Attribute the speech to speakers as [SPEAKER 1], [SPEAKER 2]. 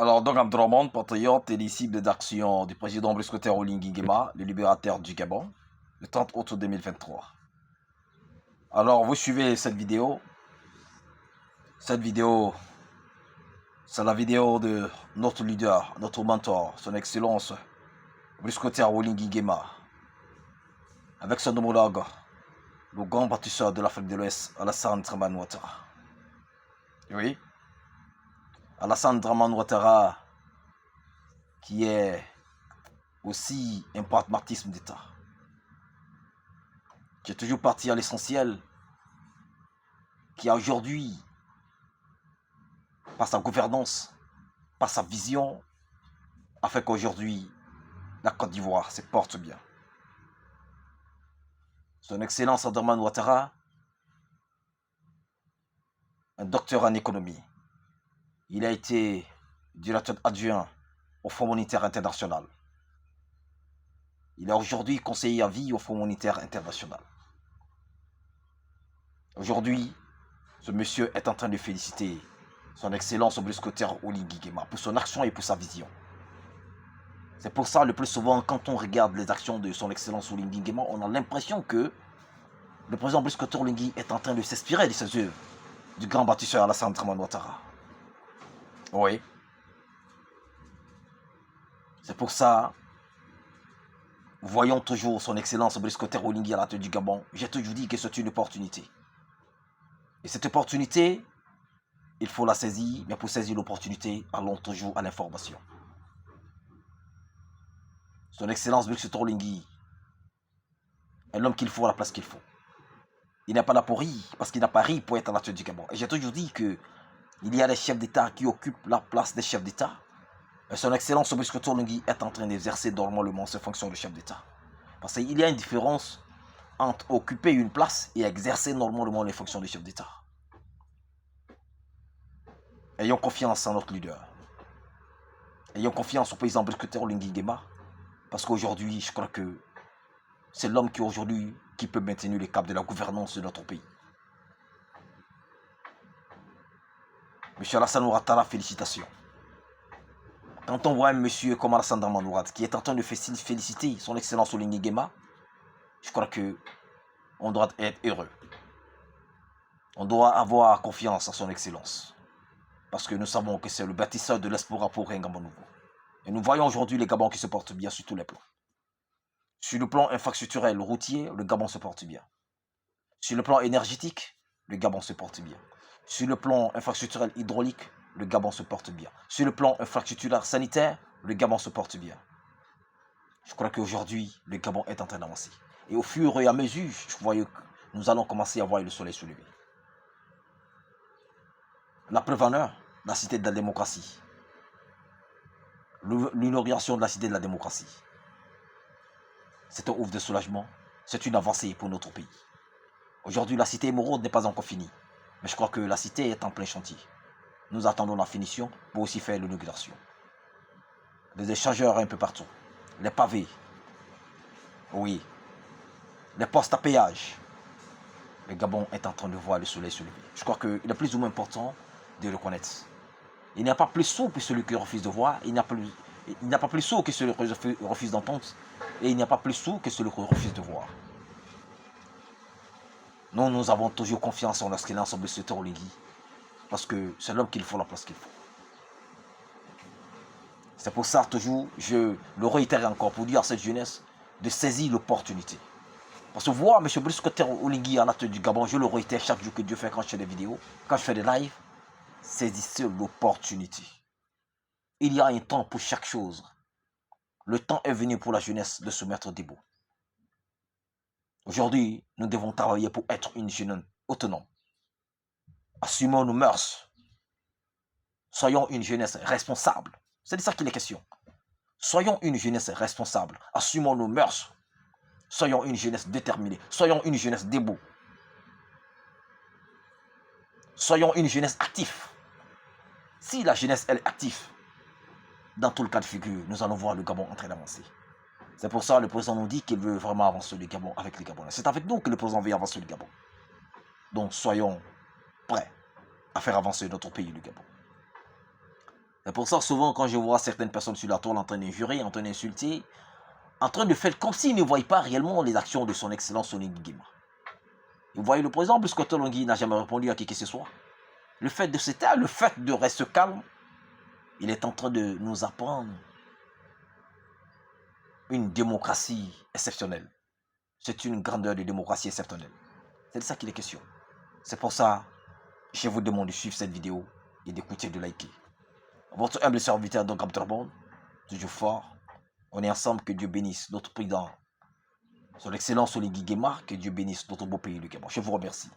[SPEAKER 1] Alors, donc, Abdourahmane, patriote et les cibles d'action du président Brice Oligui Nguema, le libérateur du Gabon, le 30 août 2023. Alors, vous suivez cette vidéo. Cette vidéo, c'est la vidéo de notre leader, notre mentor, son excellence, Brice Oligui Nguema, avec son homologue, le grand bâtisseur de l'Afrique de l'Ouest, Alassane Dramane Ouattara. Oui, Alassane Dramane Ouattara, qui est aussi un pragmatisme d'État, qui est toujours parti à l'essentiel, qui a aujourd'hui, par sa gouvernance, par sa vision, a fait qu'aujourd'hui, la Côte d'Ivoire se porte bien. Son Excellence Dramane Ouattara, un docteur en économie. Il a été directeur adjoint au Fonds monétaire international. Il est aujourd'hui conseiller à vie au Fonds monétaire international. Aujourd'hui, ce monsieur est en train de féliciter son Excellence Brice Oligui Nguema pour son action et pour sa vision. C'est pour ça, le plus souvent, quand on regarde les actions de son Excellence Oligui Nguema, on a l'impression que le président Brice Oligui est en train de s'inspirer de ses œuvres du grand bâtisseur Alassane Dramane Ouattara. Oui. C'est pour ça, voyons toujours son Excellence Brice Oligui à la tête du Gabon. J'ai toujours dit que c'est une opportunité. Et cette opportunité, il faut la saisir, mais pour saisir l'opportunité, allons toujours à l'information. Son Excellence Brice Oligui est l'homme qu'il faut à la place qu'il faut. Il n'est pas là pour rire, parce qu'il n'a pas ri pour être à la tête du Gabon. Et j'ai toujours dit que il y a des chefs d'État qui occupent la place des chefs d'État. Et son Excellence Brice Oligui est en train d'exercer normalement ses fonctions de chef d'État. Parce qu'il y a une différence entre occuper une place et exercer normalement les fonctions de chef d'État. Ayons confiance en notre leader. Ayons confiance au président Brice Oligui Nguema. Parce qu'aujourd'hui, je crois que c'est l'homme qui aujourd'hui qui peut maintenir le cap de la gouvernance de notre pays. Monsieur Alassane Ouattara, félicitations. Quand on voit un monsieur comme Alassane Dramane Ouattara qui est en train de féliciter son Excellence Oligui Nguema, je crois que on doit être heureux. On doit avoir confiance en son Excellence. Parce que nous savons que c'est le bâtisseur de l'espoir pour un Gabon nouveau. Et nous voyons aujourd'hui les Gabons qui se portent bien sur tous les plans. Sur le plan infrastructurel routier, le Gabon se porte bien. Sur le plan énergétique, le Gabon se porte bien. Sur le plan infrastructurel hydraulique, le Gabon se porte bien. Sur le plan infrastructurel sanitaire, le Gabon se porte bien. Je crois qu'aujourd'hui, le Gabon est en train d'avancer. Et au fur et à mesure, je voyais que nous allons commencer à voir le soleil se lever. La preuve en est, la cité de la démocratie. L'inauguration de la cité de la démocratie. C'est un ouf de soulagement. C'est une avancée pour notre pays. Aujourd'hui, la cité émeraude n'est pas encore finie. Mais je crois que la cité est en plein chantier. Nous attendons la finition pour aussi faire l'inauguration. Les échangeurs un peu partout. Les pavés. Oui. Les postes à péage. Le Gabon est en train de voir le soleil se lever. Je crois qu'il est plus ou moins important de le connaître. Il n'y a pas plus sourd que celui qui refuse de voir. Il n'y a pas plus sourd que celui qui refuse d'entendre. Et il n'y a pas plus sourd que celui qui refuse de voir. Nous avons toujours confiance en notre excellence Brice Oligui. Parce que c'est l'homme qu'il faut la place qu'il faut. C'est pour ça, toujours, je le réitère encore pour dire à cette jeunesse de saisir l'opportunité. Parce que voir M. Brice Oligui à la tête du Gabon, je le réitère chaque jour que Dieu fait quand je fais des vidéos, quand je fais des lives, saisissez l'opportunité. Il y a un temps pour chaque chose. Le temps est venu pour la jeunesse de se mettre debout. Aujourd'hui, nous devons travailler pour être une jeunesse autonome. Assumons nos mœurs. Soyons une jeunesse responsable. C'est de ça qu'il est question. Soyons une jeunesse responsable. Assumons nos mœurs. Soyons une jeunesse déterminée. Soyons une jeunesse debout. Soyons une jeunesse active. Si la jeunesse elle est active, dans tout le cas de figure, nous allons voir le Gabon en train d'avancer. C'est pour ça que le président nous dit qu'il veut vraiment avancer le Gabon avec les Gabonais. C'est avec nous que le président veut avancer le Gabon. Donc soyons prêts à faire avancer notre pays, le Gabon. C'est pour ça, souvent, quand je vois certaines personnes sur la toile en train d'injurer, en train d'insulter, en train de faire comme s'ils ne voyaient pas réellement les actions de son excellence Oligui Nguema. Vous voyez, le président Buscoto Longhi n'a jamais répondu à qui que ce soit. Le fait de se taire, le fait de rester calme, il est en train de nous apprendre une démocratie exceptionnelle. C'est une grandeur de démocratie exceptionnelle. C'est de ça qu'il est question. C'est pour ça, je vous demande de suivre cette vidéo et d'écouter, de liker. Votre humble serviteur, donc Abdelbon, toujours fort. On est ensemble, que Dieu bénisse notre président, son excellence Oligui Nguema, que Dieu bénisse notre beau pays, le Gabon. Je vous remercie.